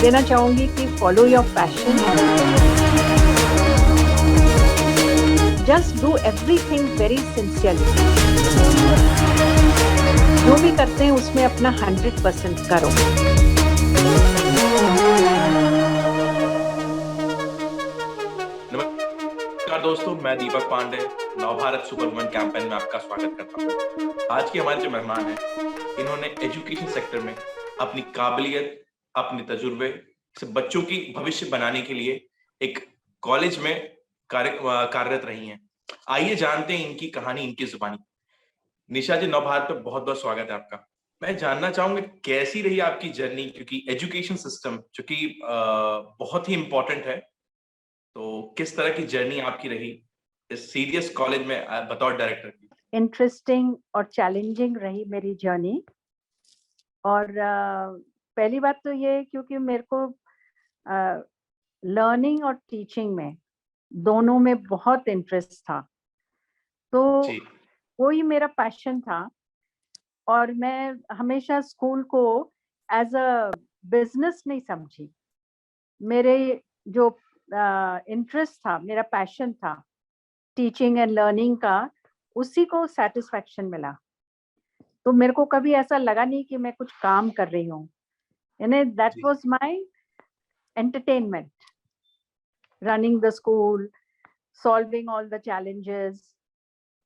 देना चाहूंगी कि follow your passion, just do everything very sincerely. जो भी करते हैं उसमें अपना 100% करो। नमस्कार दोस्तों, मैं Deepak Pandey Navbharat super women campaign में आपका स्वागत करता हूँ। आज के हमारे जो मेहमान हैं, इन्होंने एजुकेशन सेक्टर में अपनी काबिलियत, अपने तजुर्बे से बच्चों की भविष्य बनाने के लिए एक कॉलेज में कार्यरत रही हैं। आइए जानते हैं इनकी कहानी, इनकी जुबानी। निशा जी, नवभारत पे बहुत बहुत स्वागत है आपका। मैं जानना चाहूंगा कैसी रही आपकी जर्नी, क्योंकि एजुकेशन सिस्टम जो कि बहुत ही इंपॉर्टेंट है, तो किस तरह की जर्नी आपकी रही इस सीरियस कॉलेज में बतौर डायरेक्टर की? इंटरेस्टिंग और चैलेंजिंग रही मेरी जर्नी। और पहली बात तो ये क्योंकि मेरे को लर्निंग और टीचिंग में दोनों में बहुत इंटरेस्ट था, तो वो ही मेरा पैशन था। और मैं हमेशा स्कूल को एज अ बिजनेस नहीं समझी। मेरे जो इंटरेस्ट था, मेरा पैशन था टीचिंग एंड लर्निंग का, उसी को सेटिस्फैक्शन मिला। तो मेरे को कभी ऐसा लगा नहीं कि मैं कुछ काम कर रही हूँ। यानी that was my entertainment, running the school, solving all the challenges.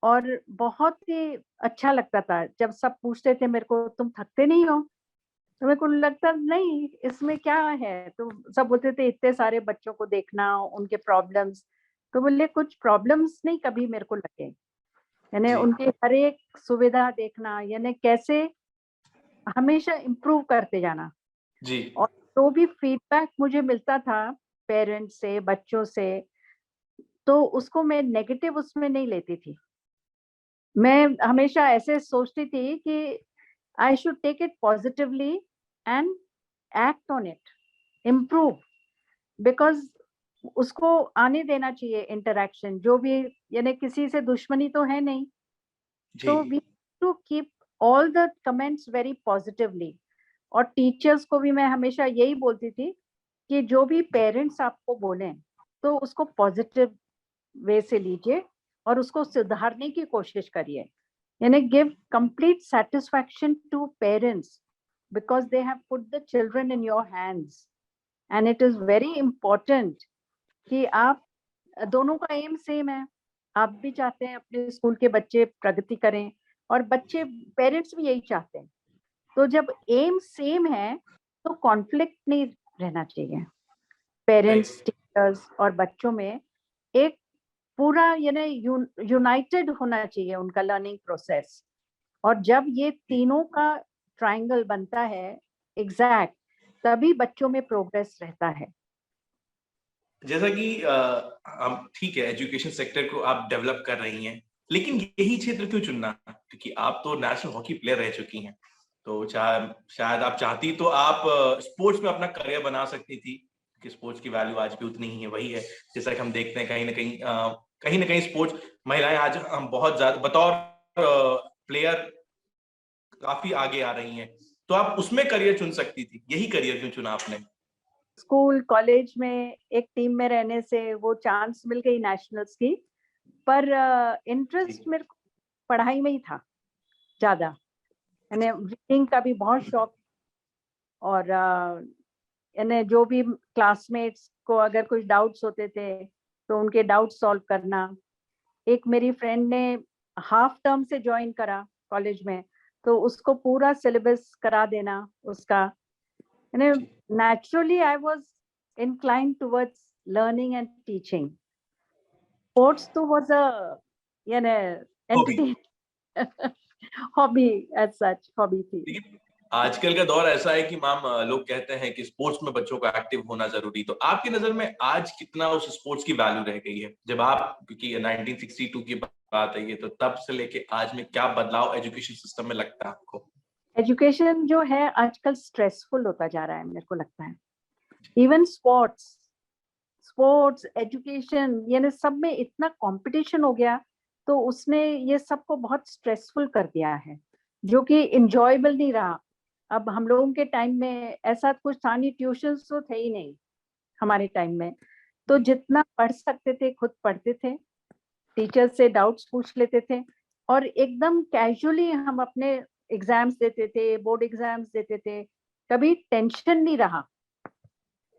और बहुत ही अच्छा लगता था जब सब पूछते थे मेरे को, तुम थकते नहीं हो? तो मेरे को लगता नहीं, इसमें क्या है। तो सब बोलते थे इतने सारे बच्चों को देखना, उनके प्रॉब्लम्स। तो बोले कुछ प्रॉब्लम्स नहीं कभी मेरे को लगे, यानी उनके हर एक सुविधा देखना, यानी कैसे हमेशा इम्प्रूव करते जाना। जी। और तो भी फीडबैक मुझे मिलता था पेरेंट्स से, बच्चों से, तो उसको मैं नेगेटिव उसमें नहीं लेती थी। मैं हमेशा ऐसे सोचती थी कि I should take it positively and act on it, improve. Because उसको आने देना चाहिए इंटरेक्शन, जो भी, यानी किसी से दुश्मनी तो है नहीं। तो we to keep all the comments very positively. और टीचर्स को भी मैं हमेशा यही बोलती थी कि जो भी पेरेंट्स आपको बोलें तो उसको पॉजिटिव वे से लीजिए और उसको सुधारने की कोशिश करिए। यानी give complete satisfaction to parents because they have put the children in your hands. And it is very important कि आप, दोनों का एम सेम है। आप भी चाहते हैं अपने स्कूल के बच्चे प्रगति करें, और बच्चे, पेरेंट्स भी यही चाहते हैं। तो जब एम सेम है तो कॉन्फ्लिक्ट नहीं रहना चाहिए पेरेंट्स, टीचर्स और बच्चों में। एक पूरा यानी यूनाइटेड होना चाहिए उनका लर्निंग प्रोसेस। और जब ये तीनों का ट्रायंगल बनता है एग्जैक्ट, तभी बच्चों में प्रोग्रेस रहता है। जैसा कि हम ठीक है, एजुकेशन सेक्टर को आप डेवलप कर रही हैं, लेकिन यही क्षेत्र क्यों चुनना? क्योंकि आप तो नेशनल हॉकी प्लेयर रह चुकी हैं, तो शायद आप चाहती तो आप स्पोर्ट्स में अपना करियर बना सकती थी, कि स्पोर्ट्स की वैल्यू आज भी उतनी ही है, वही है। जैसा कि हम देखते हैं कहीं ना कहीं स्पोर्ट्स महिलाएं आज हम बहुत ज्यादा बतौर प्लेयर काफी आगे आ रही हैं, तो आप उसमें करियर चुन सकती थी, यही करियर क्यों चुना आपने? स्कूल कॉलेज में एक टीम में रहने से वो चांस मिल गई नेशनल्स की, पर इंटरेस्ट मेरे को पढ़ाई में ही था ज्यादा। यानी रीडिंग का भी बहुत शौक। और यानी जो भी क्लासमेट्स को अगर कुछ डाउट्स होते थे तो उनके डाउट सॉल्व करना। एक मेरी फ्रेंड ने हाफ टर्म से ज्वाइन करा कॉलेज में, तो उसको पूरा सिलेबस करा देना उसका। यानी naturally I was inclined towards learning and teaching. Sports तो was a, यानी entertain hobby, as such hobby थी। लेकिन आजकल का दौर ऐसा है कि मैम, लोग कहते हैं कि स्पोर्ट्स में बच्चों को एक्टिव होना जरूरी, तो आपकी नजर में आज कितना उस स्पोर्ट्स की वैल्यू रह गई है? जब आप, क्योंकि 1962 की बात है ये, तो तब से लेके आज में क्या बदलाव एजुकेशन सिस्टम में लगता है आपको? एजुकेशन जो है आजकल स्ट्रेसफुल होता जा रहा है, मेरे को लगता है। इवन स्पोर्ट्स, एजुकेशन, यानी सब में इतना कंपटीशन हो गया, तो उसने ये सबको बहुत स्ट्रेसफुल कर दिया है, जो कि इंजॉयबल नहीं रहा। अब हम लोगों के टाइम में ऐसा कुछ था नहीं, ट्यूशंस तो थे ही नहीं हमारे टाइम में। तो जितना पढ़ सकते थे खुद पढ़ते थे, टीचर से डाउट्स पूछ लेते थे और एकदम कैजुअली हम अपने एग्जाम्स देते थे, बोर्ड एग्जाम्स देते थे, कभी टेंशन नहीं रहा।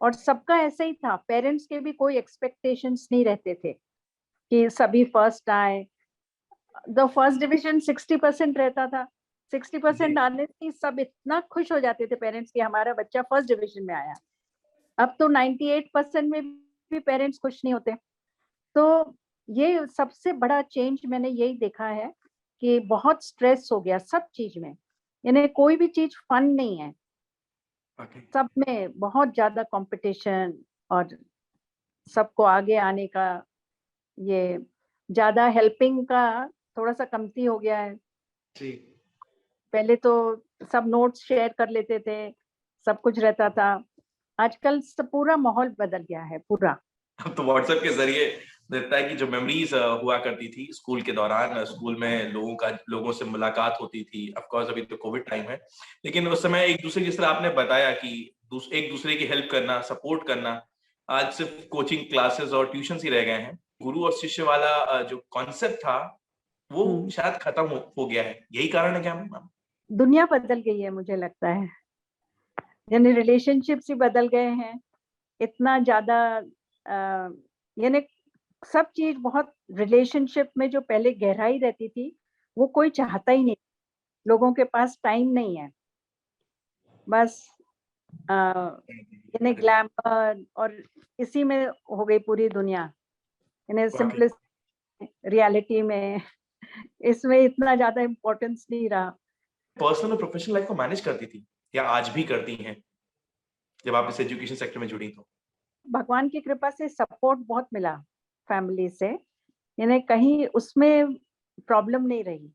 और सबका ऐसा ही था, पेरेंट्स के भी कोई एक्सपेक्टेशंस नहीं रहते थे कि सभी फर्स्ट आए। द फर्स्ट डिवीजन 60% रहता था, 60% आने से सब इतना खुश हो जाते थे पेरेंट्स कि हमारा बच्चा फर्स्ट डिवीजन में आया। अब तो 98% में भी पेरेंट्स खुश नहीं होते। तो ये सबसे बड़ा चेंज मैंने यही देखा है कि बहुत स्ट्रेस हो गया सब चीज में, यानी कोई भी चीज फन नहीं है, सब में बहुत ज्यादा कंपटीशन और सबको आगे आने का, ये ज्यादा हेल्पिंग का थोड़ा सा कमती हो गया है। जी। पहले तो सब नोट्स शेयर कर लेते थे, सब कुछ रहता था। आजकल सब पूरा माहौल बदल गया है पूरा। अब तो व्हाट्सएप के जरिए लगता है कि जो मेमोरीज हुआ करती थी स्कूल के दौरान, स्कूल में लोगों से मुलाकात होती थी। ऑफ कोर्स अभी तो कोविड टाइम है, लेकिन उस समय एक दूसरे, जिस तरह आपने बताया कि एक दूसरे की हेल्प करना, सपोर्ट करना, आज सिर्फ कोचिंग क्लासेस और ट्यूशन ही रह गए हैं। गुरु और शिष्य वाला जो कॉन्सेप्ट था वो शायद खत्म हो गया है। यही कारण है क्या मैम? दुनिया बदल गई है मुझे लगता है, यानी रिलेशनशिप्स ही बदल गए हैं इतना ज्यादा। यानी सब चीज बहुत, रिलेशनशिप में जो पहले गहराई रहती थी वो कोई चाहता ही नहीं, लोगों के पास टाइम नहीं है। बस यानी ग्लैमर और इसी में हो गई पूरी दुनिया, यानी वाकई। सिंपलिसिटी, रियलिटी में इसमें इतना ज्यादा इम्पोर्टेंस नहीं रहा। पर्सनल और प्रोफेशनल लाइफ को मैनेज करती थी या आज भी करती हैं जब आप इस एजुकेशन सेक्टर में जुड़ी तो? भगवान की कृपा से सपोर्ट बहुत मिला फैमिली से, यानी कहीं उसमें प्रॉब्लम नहीं रही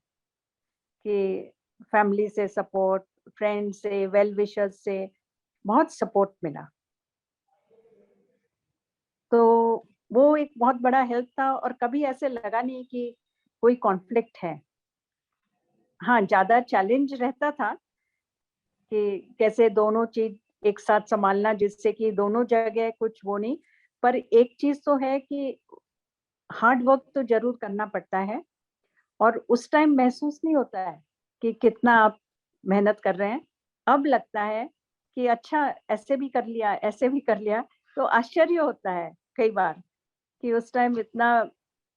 कि फैमिली से सपोर्ट, फ्रेंड से, वेल विशर्स से बहुत सपोर्ट मिला। तो वो एक बहुत बड़ा हेल्प था और कभी ऐसे लगा नहीं कि कोई कॉन्फ्लिक्ट है। हाँ, ज्यादा चैलेंज रहता था कि कैसे दोनों चीज एक साथ संभालना जिससे कि दोनों जगह कुछ वो नहीं। पर एक चीज तो है कि हार्ड वर्क तो जरूर करना पड़ता है और उस टाइम महसूस नहीं होता है कि कितना आप मेहनत कर रहे हैं। अब लगता है कि अच्छा ऐसे भी कर लिया, ऐसे भी कर लिया, तो आश्चर्य होता है कई बार कि उस टाइम इतना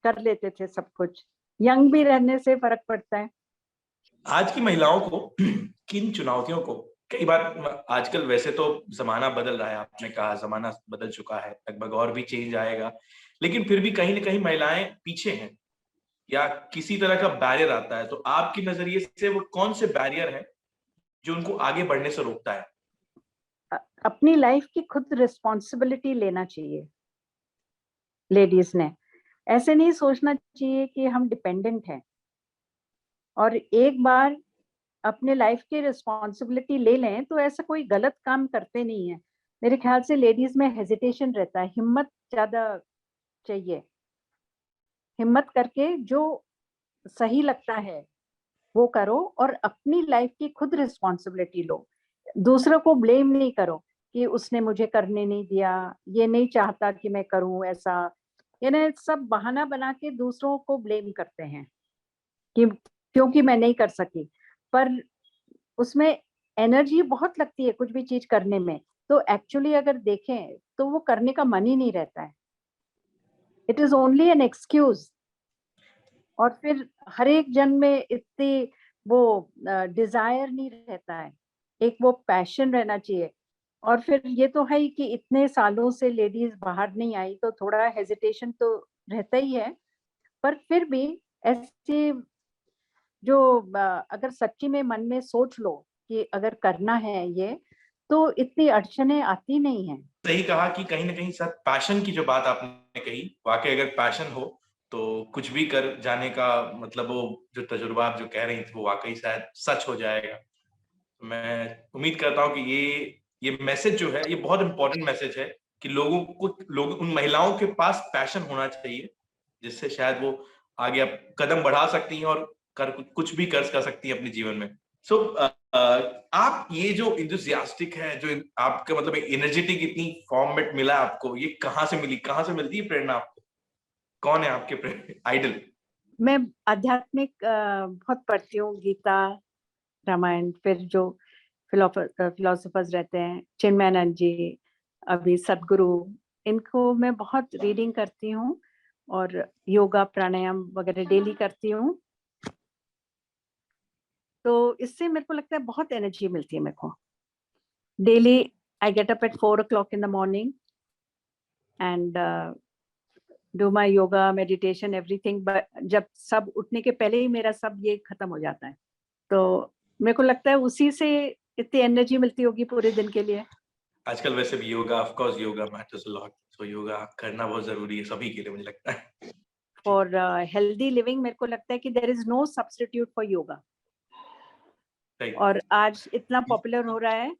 कर लेते थे सब कुछ। यंग भी रहने से फर्क पड़ता है। आज की महिलाओं को किन चुनौतियों को, कई बार आजकल वैसे तो जमाना बदल रहा है, आपने कहा जमाना बदल चुका है, लगभग और भी चेंज आएगा, लेकिन फिर भी कहीं ना कहीं महिलाएं पीछे हैं या किसी तरह का बैरियर आता है, तो आपके नजरिए से वो कौन से बैरियर है जो उनको आगे बढ़ने से रोकता है? अपनी लाइफ की खुद रिस्पॉन्सिबिलिटी लेना चाहिए लेडीज ने। ऐसे नहीं सोचना चाहिए कि हम डिपेंडेंट हैं, और एक बार अपने लाइफ की रिस्पॉन्सिबिलिटी ले लें तो ऐसा कोई गलत काम करते नहीं है। मेरे ख्याल से लेडीज में हेजिटेशन रहता है, हिम्मत ज्यादा चाहिए। हिम्मत करके जो सही लगता है वो करो और अपनी लाइफ की खुद रिस्पॉन्सिबिलिटी लो। दूसरों को ब्लेम नहीं करो कि उसने मुझे करने नहीं दिया, ये नहीं चाहता कि मैं करूं ऐसा। यानी सब बहाना बना के दूसरों को ब्लेम करते हैं कि क्योंकि मैं नहीं कर सकी। पर उसमें एनर्जी बहुत लगती है कुछ भी चीज करने में, तो एक्चुअली अगर देखें तो वो करने का मन ही नहीं रहता है। It is only an excuse. और फिर हर एक जन में इतनी वो डिजायर नहीं रहता है, एक वो पैशन रहना चाहिए। और फिर ये तो है ही कि इतने सालों से लेडीज बाहर नहीं आई तो थोड़ा हेजिटेशन तो रहता ही है। पर फिर भी ऐसे जो अगर सच्ची में मन में सोच लो कि अगर करना है ये, तो इतनी अड़चने आती नहीं है। सही कहा कि कहीं ना कहीं शायद पैशन की जो बात आपने कही, वाकई अगर पैशन हो तो कुछ भी कर जाने का, मतलब वो जो तजुर्बा आप जो कह रही थी वो वाकई शायद सच हो जाएगा। मैं उम्मीद करता हूँ कि ये मैसेज जो है ये बहुत इंपॉर्टेंट मैसेज है कि लोग उन महिलाओं के पास पैशन होना चाहिए जिससे शायद वो आगे अब कदम बढ़ा सकती हैं और कुछ भी कर सकती हैं अपने जीवन में। सो आप ये जो इंथुसियास्टिक है, जो आपका मतलब एनर्जेटिक इतनी फॉर्म में मिला आपको, ये कहाँ से मिली, कहाँ से मिलती है प्रेरणा आपको? कौन है आपके आइडल? मैं आध्यात्मिक बहुत पढ़ती हूँ, गीता, रामायण, फिर जो फिलोसोफर्स रहते हैं, चिन्मयानंद जी, अभी सद्गुरु, इनको मैं बहुत रीडिंग करती हूँ और योगा, प्राणायाम वगैरह डेली करती हूँ। तो इससे मेरे को लगता है बहुत एनर्जी मिलती है मेरे को। Daily I get up at 4 o'clock in the morning and do my yoga, meditation, everything, but जब सब उठने के पहले ही मेरा सब ये खत्म हो जाता है। तो मेरे को लगता है उसी से इतनी एनर्जी मिलती होगी पूरे दिन के लिए। आजकल वैसे भी yoga, of course yoga matters a lot, so yoga करना बहुत जरूरी है सभी के लिए, मुझे लगता है। फॉर हेल्दी लिविंग मेरे को लगता है कि there is no substitute for yoga. Right. और आज इतना पॉपुलर हो रहा है,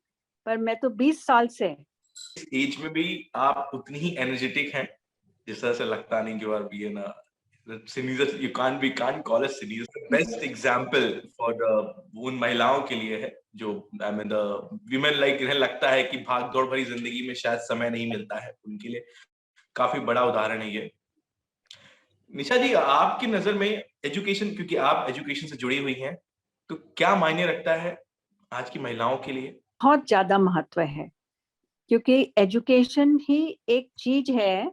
पर मैं तो 20 साल से। इस एज में भी आप उतनी ही एनर्जेटिक हैं, जिस तरह से लगता नहीं कि you are being Sunisa, you can't call us Sunisa. The best example for उन महिलाओं के लिए है जो I mean the women, like इन्हें लगता है कि भाग दौड़ भरी जिंदगी में शायद समय नहीं मिलता है, उनके लिए काफी बड़ा उदाहरण है ये। निशा जी, आपकी नजर में एजुकेशन, क्योंकि आप एजुकेशन से जुड़ी हुई हैं, तो क्या मायने रखता है आज की महिलाओं के लिए? बहुत ज्यादा महत्व है, क्योंकि एजुकेशन ही एक चीज है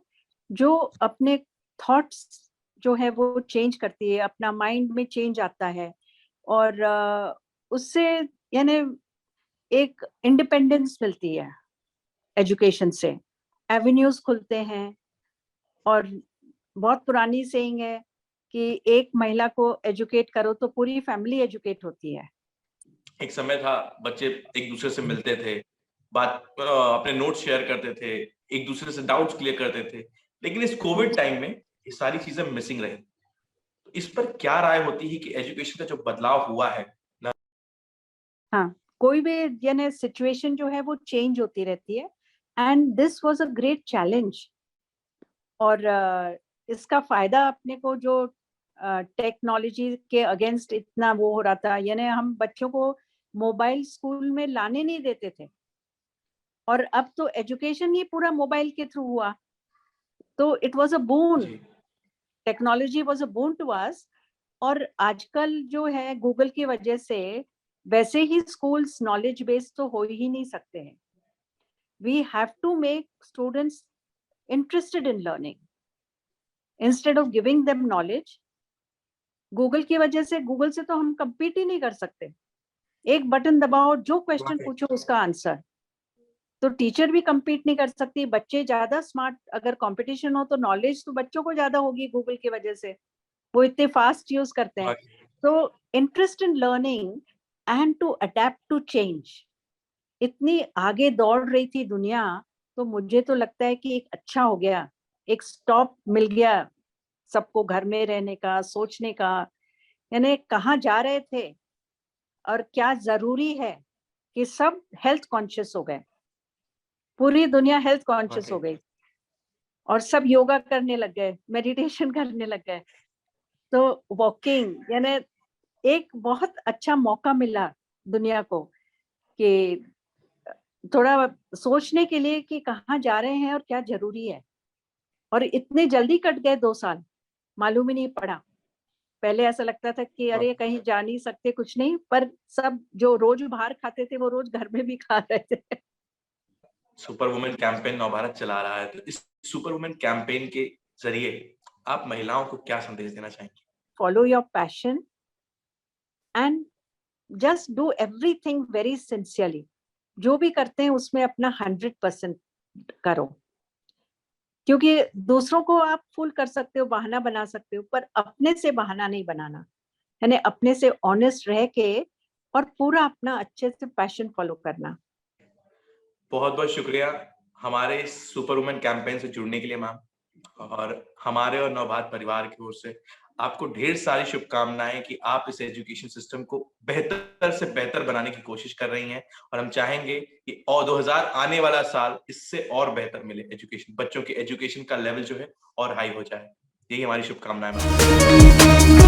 जो अपने थॉट्स जो है वो चेंज करती है, अपना माइंड में चेंज आता है और उससे यानी एक इंडिपेंडेंस मिलती है एजुकेशन से, एवेन्यूज खुलते हैं। और बहुत पुरानी सेइंग है कि एक महिला को एजुकेट करो तो पूरी फैमिली एजुकेट होती है। एक समय था बच्चे एक दूसरे से मिलते थे, बात अपने नोट्स शेयर करते थे, एक दूसरे से डाउट्स क्लियर करते थे, लेकिन इस कोविड टाइम में ये सारी चीजें मिसिंग रही। तो इस पर क्या राय होती है कि एजुकेशन का जो बदलाव हुआ है ना? हाँ, कोई भी यानी सिचुएशन जो है वो चेंज होती रहती है, and this was a great challenge. और इसका फायदा अपने को जो टेक्नोलॉजी के अगेंस्ट इतना वो हो रहा था, यानी हम बच्चों को मोबाइल स्कूल में लाने नहीं देते थे, और अब तो एजुकेशन ही पूरा मोबाइल के थ्रू हुआ। तो इट वाज अ बून, जी, technology was a boon to us. और आजकल जो है गूगल की वजह से वैसे ही स्कूल्स नॉलेज बेस्ड तो हो ही नहीं सकते हैं। We have to make students interested in learning instead of giving them knowledge. Google की वजह से, गूगल से तो हम compete ही नहीं कर सकते। एक बटन दबाओ, जो क्वेश्चन पूछो उसका आंसर। तो टीचर भी compete नहीं कर सकती। बच्चे ज्यादा स्मार्ट, अगर कंपटीशन हो तो नॉलेज तो बच्चों को ज्यादा होगी गूगल की वजह से, वो इतने फास्ट यूज करते हैं। तो interest in learning and to adapt to change, इतनी आगे दौड़ रही थी दुनिया, तो मुझे तो लगता है कि एक अच्छा हो गया, एक स्टॉप मिल गया सबको घर में रहने का, सोचने का, यानी कहाँ जा रहे थे और क्या जरूरी है, कि सब हेल्थ कॉन्शियस हो गए। पूरी दुनिया हेल्थ कॉन्शियस हो गई और सब योगा करने लग गए, मेडिटेशन करने लग गए। तो वॉकिंग, यानी एक बहुत अच्छा मौका मिला दुनिया को कि थोड़ा सोचने के लिए कि कहाँ जा रहे हैं और क्या जरूरी है। और इतने जल्दी कट गए 2 साल, मालूम ही नहीं पड़ा। पहले ऐसा लगता था कि अरे कहीं जा नहीं सकते, कुछ नहीं, पर सब जो रोज बाहर खाते थे वो रोज घर में भी खा रहे थे। सुपर वुमेन कैंपेन नवभारत चला रहा है, तो इस सुपर वुमेन कैंपेन के जरिए आप महिलाओं को क्या संदेश देना चाहेंगे? Follow your passion and just do everything very sincerely. जो भी करते हैं उसमें अपना 100% करो, क्योंकि दूसरों को आप फूल कर सकते हो, बहाना बना सकते हो, पर अपने से बहाना नहीं बनाना। यानी अपने से ऑनेस्ट रह के और पूरा अपना अच्छे से पैशन फॉलो करना। बहुत बहुत शुक्रिया हमारे सुपर वुमेन कैंपेन से जुड़ने के लिए मैम, और हमारे और नवभारत परिवार की ओर से आपको ढेर सारी शुभकामनाएं कि आप इस एजुकेशन सिस्टम को बेहतर से बेहतर बनाने की कोशिश कर रही हैं, और हम चाहेंगे कि और 2000 आने वाला साल इससे और बेहतर मिले, एजुकेशन, बच्चों के एजुकेशन का लेवल जो है और हाई हो जाए। यही हमारी शुभकामनाएं मैम।